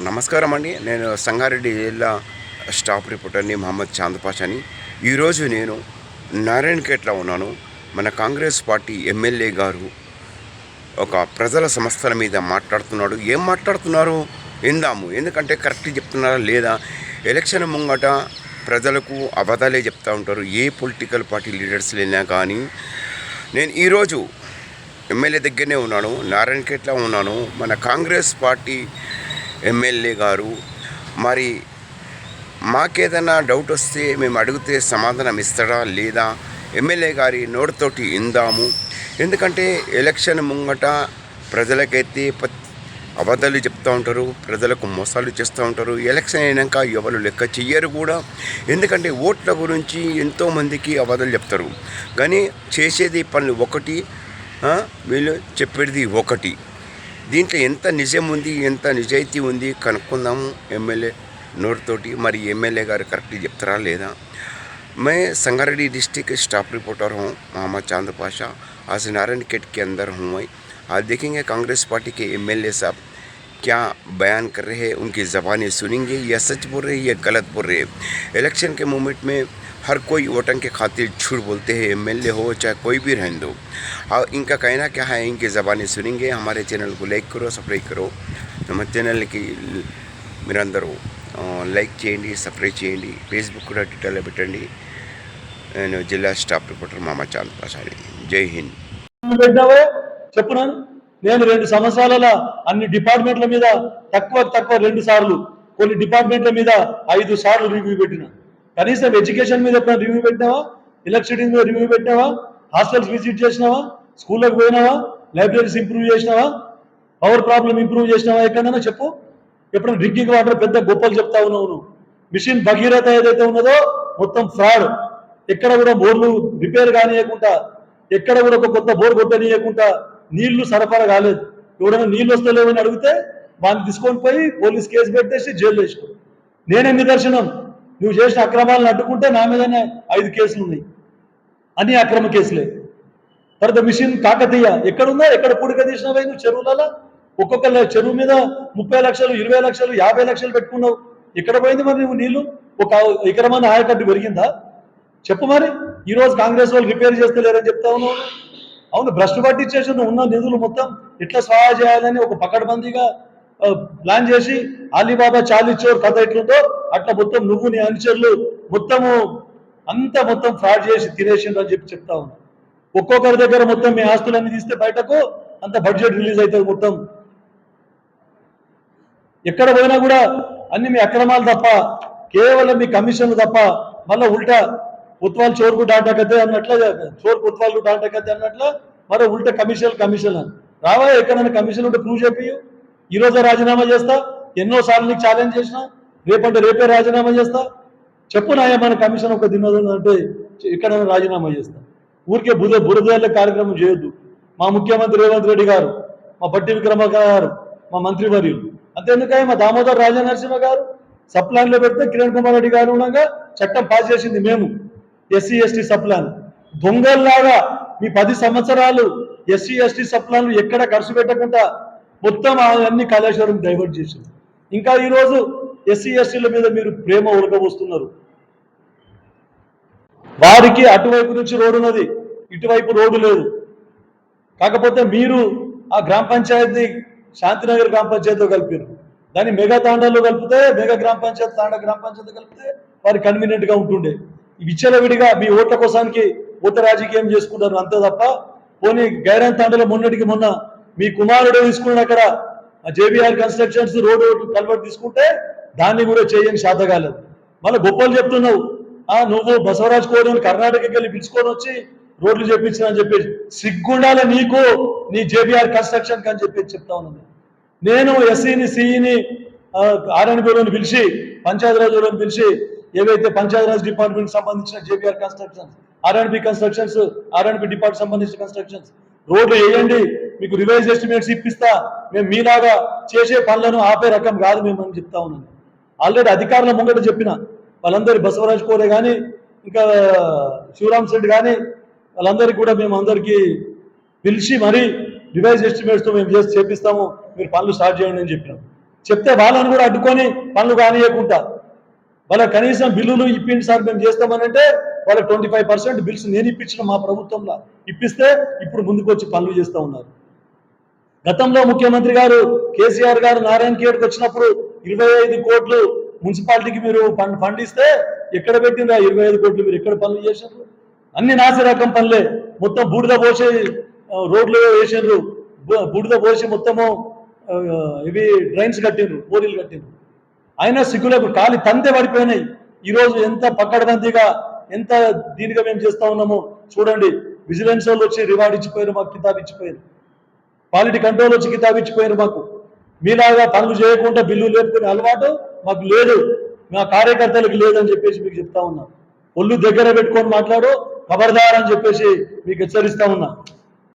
నమస్కారం అండి. నేను సంగారెడ్డి జిల్లా స్టాఫ్ రిపోర్టర్ని మహమ్మద్ చాంద్ పాషాని. ఈరోజు నేను నారాయణఖేడ్లో ఉన్నాను. మన కాంగ్రెస్ పార్టీ ఎమ్మెల్యే గారు ఒక ప్రజల సమస్యల మీద మాట్లాడుతున్నాడు. ఏం మాట్లాడుతున్నారు విందాము. ఎందుకంటే కరెక్ట్ చెప్తున్నారా లేదా? ఎలక్షన్ ముంగట ప్రజలకు అబద్ధాలే చెప్తూ ఉంటారు ఏ పొలిటికల్ పార్టీ లీడర్స్ అయినా కానీ. నేను ఈరోజు ఎమ్మెల్యే దగ్గరనే ఉన్నాను, నారాయణఖేడ్లో ఉన్నాను. మన కాంగ్రెస్ పార్టీ ఎమ్మెల్యే గారు మరి మాకేదైనా డౌట్ వస్తే మేము అడిగితే సమాధానం ఇస్తాడా లేదా ఎమ్మెల్యే గారి నోటితోటి ఇందాము. ఎందుకంటే ఎలక్షన్ ముంగట ప్రజలకైతే అబద్ధాలు చెప్తూ ఉంటారు, ప్రజలకు మోసాలు చేస్తూ ఉంటారు. ఎలక్షన్ అయినాక ఎవరు లెక్క చెయ్యరు కూడా. ఎందుకంటే ఓట్ల గురించి ఎంతోమందికి అబద్ధాలు చెప్తారు, కానీ చేసేది పనులు ఒకటి, వీళ్ళు చెప్పేది ఒకటి. దీంట్లో ఎంత నిజం ఉంది, ఎంత నిజాయితీ ఉంది కనుక్కుందాము ఎమ్మెల్యే నోటితోటి. మరి ఎమ్మెల్యే గారు కరెక్ట్ చెప్తారా లేదా? मैं संगारेड्डी डिस्ट्रिक्ट स्टाफ रिपोर्टर हूँ मोहम्मद चांद पाशा। आज नारायणखेड के अंदर हूँ मैं। आज देखेंगे कांग्रेस पार्टी के एमएलए साहब क्या बयान कर रहे हैं, उनकी ज़बानें सुनेंगे, या सच बोल रहे हैं या गलत बोल रहे हैं। इलेक्शन के मोमेंट में हर कोई वोटों के खातिर झूठ बोलते हैं, एमएलए हो चाहे कोई भी रहने दो। और इनका कहना क्या है, इनकी ज़बानें सुनेंगे। हमारे चैनल को लाइक करो, सब्सक्राइब करो। हमारे चैनल की మీరందరూ లైక్ చేయండి, సబ్స్క్రైబ్ చేయండి, ఫేస్బుక్ కూడా ట్విట్టర్లో పెట్టండి. నేను జిల్లా స్టాఫ్ రిపోర్టర్ మహమ్మద్ చాంద్ పాషాని. జై హింద్. పెట్టినావే చెప్పున్నాను. నేను 2 సంవత్సరాల అన్ని డిపార్ట్మెంట్ల మీద తక్కువ 2 సార్లు, కొన్ని డిపార్ట్మెంట్ల మీద 5 సార్లు రివ్యూ పెట్టిన. కనీసం ఎడ్యుకేషన్ మీద ఎప్పుడైనా రివ్యూ పెట్టినావా? ఎలక్ట్రిసిటీ మీద రివ్యూ పెట్టినావా? హాస్టల్స్ విజిట్ చేసినావా? స్కూళ్ళకి పోయినావా? లైబ్రరీస్ ఇంప్రూవ్ చేసినావా? పవర్ ప్రాబ్లం ఇంప్రూవ్ చేసినావా? ఎక్కడైనా చెప్పు. ఎప్పుడైనా డ్రింకింగ్ వాటర్ పెద్ద గొప్పలు చెప్తా ఉన్నావు నువ్వు. మిషన్ భగీరథ ఏదైతే ఉన్నదో మొత్తం ఫ్రాడ్. ఎక్కడ కూడా బోర్లు రిపేర్ కానియకుండా, ఎక్కడ కూడా ఒక కొత్త బోర్ కొట్టనీయకుండా నీళ్లు సరఫరా కాలేదు. ఎవరైనా నీళ్ళు వస్తలేవని అడిగితే వాడిని తీసుకొని పోయి పోలీస్ కేసు పెట్టేసి జైలు వేసుకో. నేనే నిదర్శనం. నువ్వు చేసిన అక్రమాలను అడ్డుకుంటే నా మీదనే 5 కేసులు ఉన్నాయి, అన్ని అక్రమ కేసులే. తర్వాత మిషన్ కాకతీయ ఎక్కడుందా? ఎక్కడ పూడిక తీసినావై నువ్వు? చెరువులలో ఒక్కొక్క చెరువు మీద 30 లక్షలు, 20 లక్షలు, 50 లక్షలు పెట్టుకున్నావు. ఎక్కడ పోయింది మరి నువ్వు నీళ్లు? ఒక ఎకరమైన ఆయకట్టు పెరిగిందా? చెప్పు. మరి ఈరోజు కాంగ్రెస్ వాళ్ళు రిపేర్ చేస్తలేరని చెప్తా ఉన్నావు. అవును, భ్రష్టు పట్టించేసి ఉన్న నిధులు మొత్తం ఎట్లా సహాయ చేయాలని ఒక పకడ్బందీగా ప్లాన్ చేసి అలీబాబా చాలీచోర్ కథ ఎట్లుందో అట్లా మొత్తం నువ్వు నీ అనుచరులు మొత్తం ఫ్రాడ్ చేసి తినేసిండ్రు అని చెప్తా ఉన్నా. ఒక్కొక్కరి దగ్గర మొత్తం మీ ఆస్తులన్నీ తీస్తే బయటకు అంత బడ్జెట్ రిలీజ్ అవుతుంది మొత్తం. ఎక్కడ పోయినా కూడా అన్ని మీ అక్రమాలు తప్ప, కేవలం మీ కమిషన్లు తప్ప. మళ్ళీ ఉల్టా ఉత్వాలు చోరుకు డాటకతే అన్నట్ల, చోరుకు ఉత్వాలు డాటకతే అన్నట్ల మరో ఉల్టా కమిషన్ అని రావా. ఎక్కడైనా కమిషన్ ఉంటే ప్రూవ్ చెప్పి ఈ రోజే రాజీనామా చేస్తా. ఎన్నోసార్లు నీకు ఛాలెంజ్ చేసినా, రేపంటే రేపే రాజీనామా చేస్తా. చెప్పు నాయ మన కమిషన్ ఒక దిన్నదంటే ఎక్కడైనా రాజీనామా చేస్తా. ఊరికే బురదల కార్యక్రమం చేయొద్దు. మా ముఖ్యమంత్రి రేవంత్ రెడ్డి గారు, మా బట్టి విక్రమార్క గారు, మా మంత్రివర్యులు, అంతేందుకే మా దామోదర్ రాజనరసింహ గారు సప్లాన్లో పెడితే కిరణ్ కుమార్ రెడ్డి గారు ఉండగా చట్టం పాస్ చేసింది మేము. ఎస్సీ ఎస్టీ సప్లాన్ దొంగల్లాగా మీ 10 సంవత్సరాలు ఎస్సీ ఎస్టీ సప్లాన్లు ఎక్కడ ఖర్చు పెట్టకుండా మొత్తం అన్ని కాళేశ్వరం డైవర్ట్ చేసింది. ఇంకా ఈరోజు ఎస్సీ ఎస్టీల మీద మీరు ప్రేమ ఉడకబోస్తున్నారు. వారికి అటువైపు నుంచి రోడ్డు ఉన్నది, ఇటువైపు రోడ్డు లేదు. కాకపోతే మీరు ఆ గ్రామ పంచాయతీ శాంతినగర్ గ్రామ పంచాయతీతో కలిపారు. దాన్ని మెగా తాండాలో కలిపితే, మెగా గ్రామ పంచాయతీ తాండా గ్రామ పంచాయతీ కలిపితే వారికి కన్వీనియంట్గా ఉంటుండే. విచ్చలవిడిగా మీ ఓట్ల కోసానికి ఓట రాజకీయం చేసుకుంటారు అంతే తప్ప. పోనీ గైరాన్ తాండలో మొన్న మీ కుమారుడు తీసుకున్న అక్కడ జేబీఆర్ కన్స్ట్రక్షన్స్ రోడ్డు కల్వర్ట్ తీసుకుంటే దాన్ని కూడా చేయని శాత కాలేదు. మళ్ళీ గొప్పలు చెప్తున్నావు. నువ్వు బసవరాజ్ కోరిని కర్ణాటకకి వెళ్ళి పిలుచుకొని వచ్చి రోడ్లు చేపించిన అని చెప్పేసి సిగ్గుండాలి నీకు, నీ జేబీఆర్ కన్స్ట్రక్షన్ అని చెప్పేసి చెప్తా ఉన్నాను. నేను ఎస్సీని సిఈని ఆర్ఎన్బిలోని పిలిచి, పంచాయతీరాజ్లోని పిలిచి ఏవైతే పంచాయతీరాజ్ డిపార్ట్మెంట్ సంబంధించిన JBR constructions, RNB constructions, RNB department సంబంధించిన కన్స్ట్రక్షన్స్ రోడ్లు వేయండి, మీకు రివైజ్ ఎస్టిమేట్స్ ఇప్పిస్తా, మేము మీలాగా చేసే పనులను ఆపే రకం కాదు మేము అని చెప్తా ఉన్నాను. ఆల్రెడీ అధికారుల ముంగట చెప్పిన వాళ్ళందరూ, బసవరాజ్ కోరే కానీ ఇంకా శివరామ్ శెట్టి కానీ వాళ్ళందరికీ కూడా మేము అందరికీ పిలిచి మరీ రివైజ్ ఎస్టిమేట్స్తో మేము చేపిస్తాము, మీరు పనులు స్టార్ట్ చేయండి అని చెప్పినాం. చెప్తే వాళ్ళని కూడా అడ్డుకొని పనులు కానియకుండా వాళ్ళ కనీసం బిల్లులు ఇప్పిండి సార్ మేము చేస్తామనంటే వాళ్ళ 25% బిల్స్ నేను ఇప్పించిన మా ప్రభుత్వంలో ఇప్పిస్తే ఇప్పుడు ముందుకు వచ్చి పనులు చేస్తూ ఉన్నారు. గతంలో ముఖ్యమంత్రి గారు కేసీఆర్ గారు నారాయణ ఖేడ్కి వచ్చినప్పుడు 25 కోట్లు మున్సిపాలిటీకి మీరు ఫండ్ ఇస్తే ఎక్కడ పెట్టిండ్రు ఆ 25 కోట్లు మీరు ఎక్కడ పనులు చేసిండ్రు? అన్ని నాసి రకం పనులే, మొత్తం బూడిద పోసి రోడ్లు వేసిండ్రు, బూడిద పోసి మొత్తము ఇవి డ్రైన్స్ కట్టిండ్రు, బోరీలు కట్టిండ్రు. అయినా సిగ్గులకు కాలి తంతే పడిపోయినాయి. ఈరోజు ఎంత పక్కడబందీగా ఎంత దీనిగా మేము చేస్తా ఉన్నామో చూడండి. విజిలెన్స్ వాళ్ళు వచ్చి రివార్డ్ ఇచ్చిపోయారు, మాకు కితాబ్ ఇచ్చిపోయారు. క్వాలిటీ కంట్రోల్ వచ్చి కితాబ్ ఇచ్చిపోయారు మాకు. మీలాగా పనులు చేయకుండా బిల్లు లేపుకునే అలవాటు మాకు లేదు, మా కార్యకర్తలకు లేదని చెప్పేసి మీకు చెప్తా ఉన్నా. ఒళ్ళు దగ్గర పెట్టుకొని మాట్లాడు, ఖబర్దార్ అని చెప్పేసి మీకు హెచ్చరిస్తా ఉన్నా.